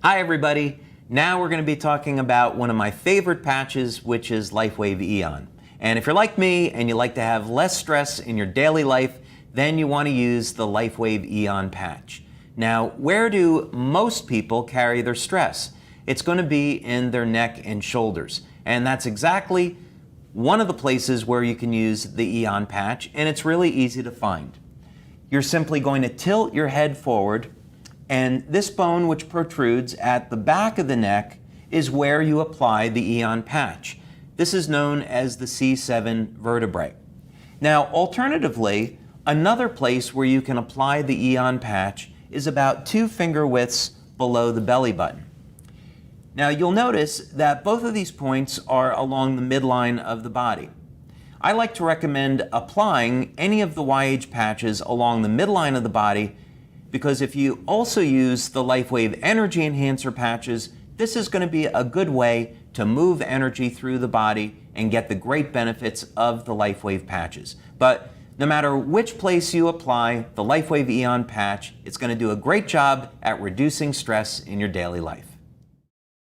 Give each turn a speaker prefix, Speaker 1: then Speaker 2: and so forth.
Speaker 1: Hi everybody! Now we're going to be talking about one of my favorite patches, which is LifeWave Aeon. And if you're like me and you like to have less stress in your daily life, then you want to use the LifeWave Aeon Patch. Now, where do most people carry their stress? It's going to be in their neck and shoulders. And that's exactly one of the places where you can use the Aeon Patch, and it's really easy to find. You're simply going to tilt your head forward, and this bone which protrudes at the back of the neck is where you apply the Aeon Patch. This is known as the C7 vertebrae. Now, alternatively, another place where you can apply the Aeon Patch is about 2 finger widths below the belly button. Now, you'll notice that both of these points are along the midline of the body. I like to recommend applying any of the YH patches along the midline of the body, because if you also use the LifeWave Energy Enhancer patches, this is going to be a good way to move energy through the body and get the great benefits of the LifeWave patches. But no matter which place you apply the LifeWave Aeon patch, it's going to do a great job at reducing stress in your daily life.